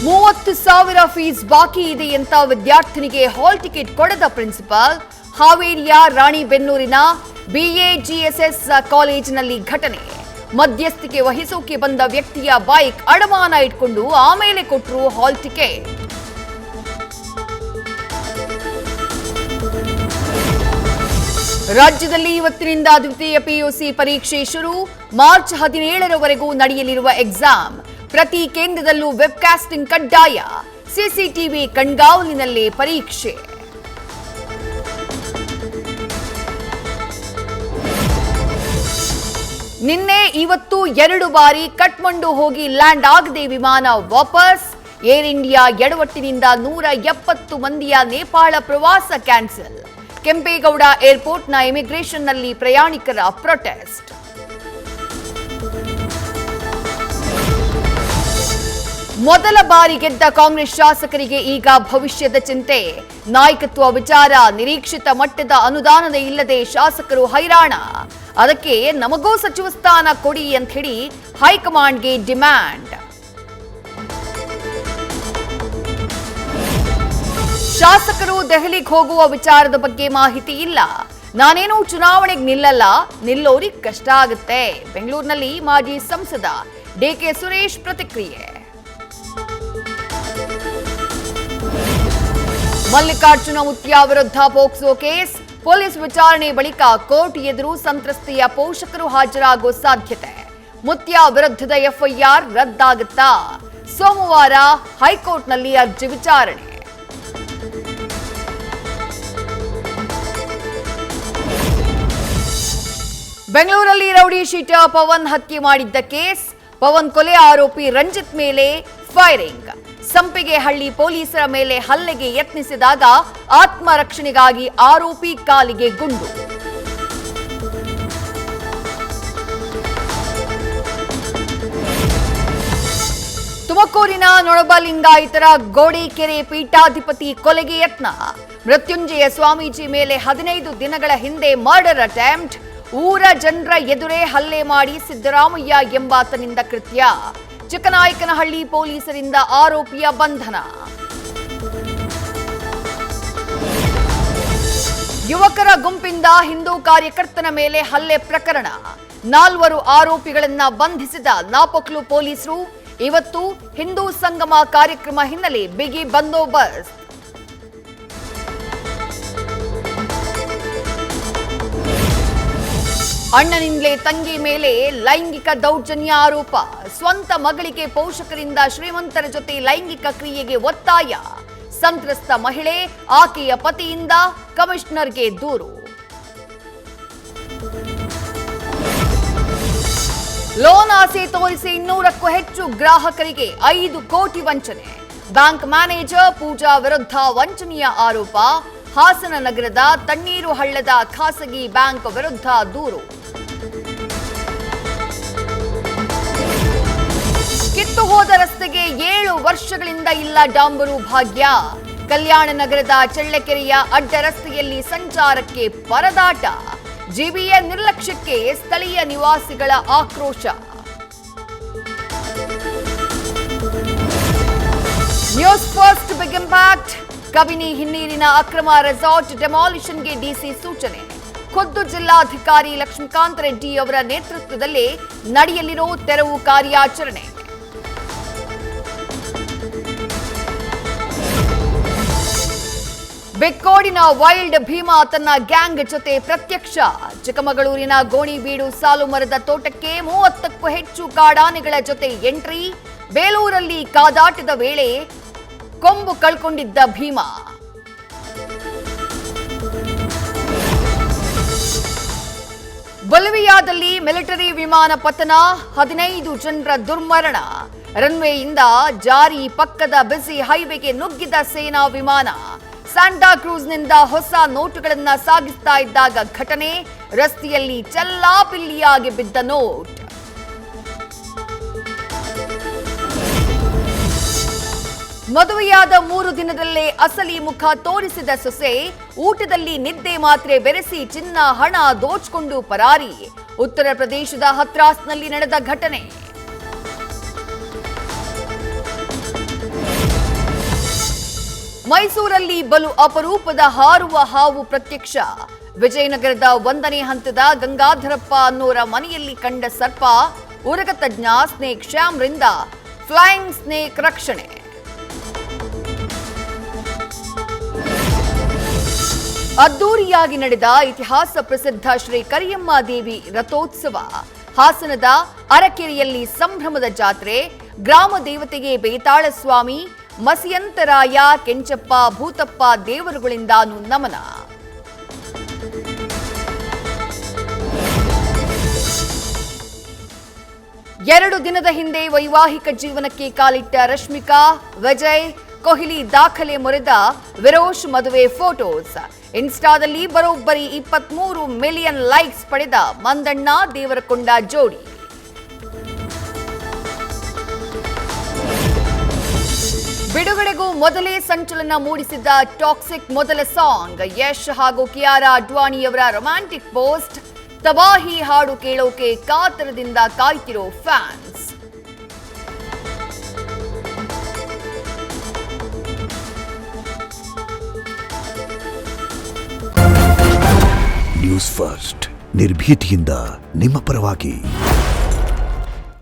30,000 fees ಬಾಕಿ ಇದೆ ಅಂತ ವಿದ್ಯಾರ್ಥಿನಿಗೆ ಹಾಲ್ ಟಿಕೆಟ್ ಕೊಡದ ಪ್ರಿನ್ಸಿಪಾಲ್. ಹಾವೇರಿಯ ರಾಣಿಬೆನ್ನೂರಿನ BAGSS ಕಾಲೇಜಿನಲ್ಲಿ ಘಟನೆ. ಮಧ್ಯಸ್ಥಿಕೆ ವಹಿಸೋಕೆ ಬಂದ ವ್ಯಕ್ತಿಯ ಬೈಕ್ ಅಡಮಾನ ಇಟ್ಕೊಂಡು ಆಮೇಲೆ ಕೊಟ್ಟರು ಹಾಲ್ ಟಿಕೆಟ್. ರಾಜ್ಯದಲ್ಲಿ ಇವತ್ತಿನಿಂದ ದ್ವಿತೀಯ PUC ಪರೀಕ್ಷೆ ಶುರು. ಮಾರ್ಚ್ 17ರವರೆಗೂ ನಡೆಯಲಿರುವ ಎಕ್ಸಾಮ್. ಪ್ರತಿ ಕೇಂದ್ರದಲ್ಲೂ ವೆಬ್ಕಾಸ್ಟಿಂಗ್ ಕಡ್ಡಾಯ. CCTV ಕಣ್ಗಾವಲಿನಲ್ಲೇ ಪರೀಕ್ಷೆ. ನಿನ್ನೆ ಇವತ್ತು 2 ಬಾರಿ ಕಠ್ಮಂಡು ಹೋಗಿ ಲ್ಯಾಂಡ್ ಆಗದೆ ವಿಮಾನ ವಾಪಸ್. ಏರ್ ಇಂಡಿಯಾ ಎಡವಟ್ಟಿನಿಂದ 170 ಮಂದಿಯ ನೇಪಾಳ ಪ್ರವಾಸ ಕ್ಯಾನ್ಸಲ್. ಕೆಂಪೇಗೌಡ ಏರ್ಪೋರ್ಟ್ನ ಇಮಿಗ್ರೇಷನ್ನಲ್ಲಿ ಪ್ರಯಾಣಿಕರ ಪ್ರೊಟೆಸ್ಟ್. ಮೊದಲ ಬಾರಿ ಗೆದ್ದ ಕಾಂಗ್ರೆಸ್ ಶಾಸಕರಿಗೆ ಈಗ ಭವಿಷ್ಯದ ಚಿಂತೆ. ನಾಯಕತ್ವ ವಿಚಾರ, ನಿರೀಕ್ಷಿತ ಮಟ್ಟದ ಅನುದಾನದ ಇಲ್ಲದೆ ಶಾಸಕರು ಹೈರಾಣ. ಅದಕ್ಕೆ ನಮಗೂ ಸಚಿವ ಸ್ಥಾನ ಕೊಡಿ ಅಂತ ಹೇಳಿ ಹೈಕಮಾಂಡ್ಗೆ ಡಿಮ್ಯಾಂಡ್. ಶಾಸಕರು ದೆಹಲಿಗೆ ಹೋಗುವ ವಿಚಾರದ ಬಗ್ಗೆ ಮಾಹಿತಿ ಇಲ್ಲ. ನಾನೇನು ಚುನಾವಣೆಗೆ ನಿಲ್ಲಲ್ಲ, ನಿಲ್ಲೋರಿಗೆ ಕಷ್ಟ ಆಗುತ್ತೆ. ಬೆಂಗಳೂರಿನಲ್ಲಿ ಮಾಜಿ ಸಂಸದ DK ಸುರೇಶ್ ಪ್ರತಿಕ್ರಿಯೆ. ಮಲ್ಲಿಕಾರ್ಜುನ ಮುತ್ಯಾ ವಿರುದ್ಧ ಪೋಕ್ಸೋ ಕೇಸ್. ಪೊಲೀಸ್ ವಿಚಾರಣೆ ಬಳಿಕ ಕೋರ್ಟ್ ಎದುರು ಸಂತ್ರಸ್ತೆಯ ಪೋಷಕರು ಹಾಜರಾಗೋ ಸಾಧ್ಯತೆ. ಮುತ್ಯಾ ವಿರುದ್ಧದ FIR ರದ್ದಾಗುತ್ತಾ? ಸೋಮವಾರ ಹೈಕೋರ್ಟ್ನಲ್ಲಿ ಅರ್ಜಿ ವಿಚಾರಣೆ. ಬೆಂಗಳೂರಲ್ಲಿ ರೌಡಿ ಶೀಟರ್ ಪವನ್ ಹತ್ಯೆ ಮಾಡಿದ್ದ ಕೇಸ್. ಪವನ್ ಕೊಲೆ ಆರೋಪಿ ರಂಜಿತ್ ಮೇಲೆ ಫೈರಿಂಗ್. ಸಂಪಿಗೆಹಳ್ಳಿ ಪೊಲೀಸರ ಮೇಲೆ ಹಲ್ಲೆಗೆ ಯತ್ನಿಸಿದಾಗ ಆತ್ಮರಕ್ಷಣೆಗಾಗಿ ಆರೋಪಿ ಕಾಲಿಗೆ ಗುಂಡು. ತುಮಕೂರಿನ ನೊಣಬಲಿಂಗಾಯತರ ಗೋಡಿಕೆರೆ ಪೀಠಾಧಿಪತಿ ಕೊಲೆಗೆ ಯತ್ನ. ಮೃತ್ಯುಂಜಯ ಸ್ವಾಮೀಜಿ ಮೇಲೆ 15 ದಿನಗಳ ಹಿಂದೆ ಮರ್ಡರ್ ಅಟೆಂಪ್ಟ್. ಊರ ಜನರ ಎದುರೇ ಹಲ್ಲೆ ಮಾಡಿ ಸಿದ್ದರಾಮಯ್ಯ ಎಂಬಾತನಿಂದ ಕೃತ್ಯ. ಚಿಕ್ಕನಾಯಕನಹಳ್ಳಿ ಪೊಲೀಸರಿಂದ ಆರೋಪಿಯ ಬಂಧನ. ಯುವಕರ ಗುಂಪಿಂದ ಹಿಂದೂ ಕಾರ್ಯಕರ್ತನ ಮೇಲೆ ಹಲ್ಲೆ ಪ್ರಕರಣ. 4 ಆರೋಪಿಗಳನ್ನ ಬಂಧಿಸಿದ ನಾಪೊಕ್ಲು ಪೊಲೀಸರು. ಇವತ್ತು ಹಿಂದೂ ಸಂಗಮ ಕಾರ್ಯಕ್ರಮ ಹಿನ್ನೆಲೆ ಬಿಗಿ ಬಂದೋಬಸ್ತ್. ಅಣ್ಣನಿಂದಲೇ ತಂಗಿ ಮೇಲೆ ಲೈಂಗಿಕ ದೌರ್ಜನ್ಯ ಆರೋಪ. ಸ್ವಂತ ಮಗಳಿಗೆ ಪೋಷಕರಿಂದ ಶ್ರೀಮಂತರ ಜೊತೆ ಲೈಂಗಿಕ ಕ್ರಿಯೆಗೆ ಒತ್ತಾಯ. ಸಂತ್ರಸ್ತ ಮಹಿಳೆ ಆಕೆಯ ಪತಿಯಿಂದ ಕಮಿಷನರ್ಗೆ ದೂರು. ಲೋನ್ ಆಸೆ ತೋರಿಸಿ 200ಕ್ಕೂ ಹೆಚ್ಚು ಗ್ರಾಹಕರಿಗೆ 5 ಕೋಟಿ ವಂಚನೆ. ಬ್ಯಾಂಕ್ ಮ್ಯಾನೇಜರ್ ಪೂಜಾ ವಿರುದ್ಧ ವಂಚನೆಯ ಆರೋಪ. ಹಾಸನ ನಗರದ ತಣ್ಣೀರು ಹಳ್ಳದ ಖಾಸಗಿ ಬ್ಯಾಂಕ್ ವಿರುದ್ಧ ದೂರು. ಕಿತ್ತು ಹೋದ ರಸ್ತೆಗೆ 7 ವರ್ಷಗಳಿಂದ ಇಲ್ಲ ಡಾಂಬರು ಭಾಗ್ಯ. ಕಲ್ಯಾಣ ನಗರದ ಚಳ್ಳಕೆರೆಯ ಅಡ್ಡ ರಸ್ತೆಯಲ್ಲಿ ಸಂಚಾರಕ್ಕೆ ಪರದಾಟ. GBA ನಿರ್ಲಕ್ಷ್ಯಕ್ಕೆ ಸ್ಥಳೀಯ ನಿವಾಸಿಗಳ ಆಕ್ರೋಶ. News first big impact. Kabini ಹಿನ್ನೀರಿನ ಅಕ್ರಮ ರೆಸಾರ್ಟ್ ಡೆಮಾಲಿಷನ್ಗೆ DC ಸೂಚನೆ. ಖುದ್ದು ಜಿಲ್ಲಾಧಿಕಾರಿ ಲಕ್ಷ್ಮೀಕಾಂತ್ ರೆಡ್ಡಿ ಅವರ ನೇತೃತ್ವದಲ್ಲಿ ನಡೆಯಲಿರೋ ತೆರವು ಕಾರ್ಯಾಚರಣೆ. ಬೆಕ್ಕೋಡಿನ ವೈಲ್ಡ್ ಭೀಮಾ ತನ್ನ ಗ್ಯಾಂಗ್ ಜೊತೆ ಪ್ರತ್ಯಕ್ಷ. ಚಿಕ್ಕಮಗಳೂರಿನ ಗೋಣಿಬೀಡು ಸಾಲು ಮರದ ತೋಟಕ್ಕೆ 30ಕ್ಕೂ ಹೆಚ್ಚು ಕಾಡಾನೆಗಳ ಜೊತೆ ಎಂಟ್ರಿ. ಬೇಲೂರಲ್ಲಿ ಕಾದಾಟದ ವೇಳೆ ಕೊಂಬು ಕಳ್ಕೊಂಡಿದ್ದ ಭೀಮಾ. ಬೊಲಿವಿಯಾದಲ್ಲಿ ಮಿಲಿಟರಿ ವಿಮಾನ ಪತನ. 15 ಜನರ ದುರ್ಮರಣ. ರನ್ವೇಯಿಂದ ಜಾರಿ ಪಕ್ಕದ ಬಿಸಿ ಹೈವೇಗೆ ನುಗ್ಗಿದ ಸೇನಾ ವಿಮಾನ. ಸ್ಯಾಂಟಾ ಕ್ರೂಸ್ನಿಂದ ಹೊಸ ನೋಟುಗಳನ್ನ ಸಾಗಿಸ್ತಾ ಇದ್ದಾಗ ಘಟನೆ. ರಸ್ತೆಯಲ್ಲಿ ಚೆಲ್ಲಾಪಿಲ್ಲಿಯಾಗಿ ಬಿದ್ದ ನೋಟ್. ಮದುವೆಯಾದ 3 ದಿನದಲ್ಲೇ ಅಸಲಿ ಮುಖ ತೋರಿಸಿದ ಸೊಸೆ. ಊಟದಲ್ಲಿ ನಿದ್ದೆ ಮಾತ್ರೆ ಬೆರೆಸಿ ಚಿನ್ನ ಹಣ ದೋಚಿಕೊಂಡು ಪರಾರಿ. ಉತ್ತರ ಪ್ರದೇಶದ ಹತ್ರಾಸ್ನಲ್ಲಿ ನಡೆದ ಘಟನೆ. ಮೈಸೂರಲ್ಲಿ ಬಲು ಅಪರೂಪದ ಹಾರುವ ಹಾವು ಪ್ರತ್ಯಕ್ಷ. ವಿಜಯನಗರದ 1ನೇ ಹಂತದ ಗಂಗಾಧರಪ್ಪ ಅನ್ನೋರ ಮನೆಯಲ್ಲಿ ಕಂಡ ಸರ್ಪ. ಉರಗ ತಜ್ಞ ಸ್ನೇಕ್ ಶ್ಯಾಮ್ರಿಂದ ಫ್ಲೈಯಿಂಗ್ ಸ್ನೇಕ್ ರಕ್ಷಣೆ. ಅದ್ದೂರಿಯಾಗಿ ನಡೆದ ಇತಿಹಾಸ ಪ್ರಸಿದ್ಧ ಶ್ರೀ ಕರಿಯಮ್ಮ ದೇವಿ ರಥೋತ್ಸವ. ಹಾಸನದ ಅರಕೆರೆಯಲ್ಲಿ ಸಂಭ್ರಮದ ಜಾತ್ರೆ. ಗ್ರಾಮ ದೇವತೆಗೆ ಬೇತಾಳ ಸ್ವಾಮಿ, ಮಸಿಯಂತರಾಯ, ಕೆಂಚಪ್ಪ, ಭೂತಪ್ಪ ದೇವರುಗಳಿಂದಾನು ನಮನ. ಎರಡು ದಿನದ ಹಿಂದೆ ವೈವಾಹಿಕ ಜೀವನಕ್ಕೆ ಕಾಲಿಟ್ಟ ರಶ್ಮಿಕಾ, ವಿಜಯ್, ಕೊಹ್ಲಿ ದಾಖಲೆ ಮುರಿದ ವಿರೋಶ್ ಮದುವೆ ಫೋಟೋಸ್. ಇನ್ಸ್ಟಾದಲ್ಲಿ ಬರೋಬ್ಬರಿ 23 ಮಿಲಿಯನ್ ಲೈಕ್ಸ್ ಪಡೆದ ಮಂದಣ್ಣ ದೇವರಕೊಂಡ ಜೋಡಿ. ಬಿಡುಗಡೆಗೂ ಮೊದಲೇ ಸಂಚಲನ ಮೂಡಿಸಿದ್ದ ಟಾಕ್ಸಿಕ್ ಮೊದಲ ಸಾಂಗ್. ಯಶ್ ಹಾಗೂ ಕಿಯಾರಾ ಅಡ್ವಾಣಿಯವರ ರೊಮ್ಯಾಂಟಿಕ್ ಪೋಸ್ಟ್. ತಬಾಹಿ ಹಾಡು ಕೇಳೋಕೆ ಕಾತರದಿಂದ ಕಾಯ್ತಿರೋ ಫ್ಯಾನ್ಸ್. ನ್ಯೂಸ್ ಫಸ್ಟ್ ನಿರ್ಭೀತಿಯಿಂದ ನಿಮ್ಮ ಪರವಾಗಿ.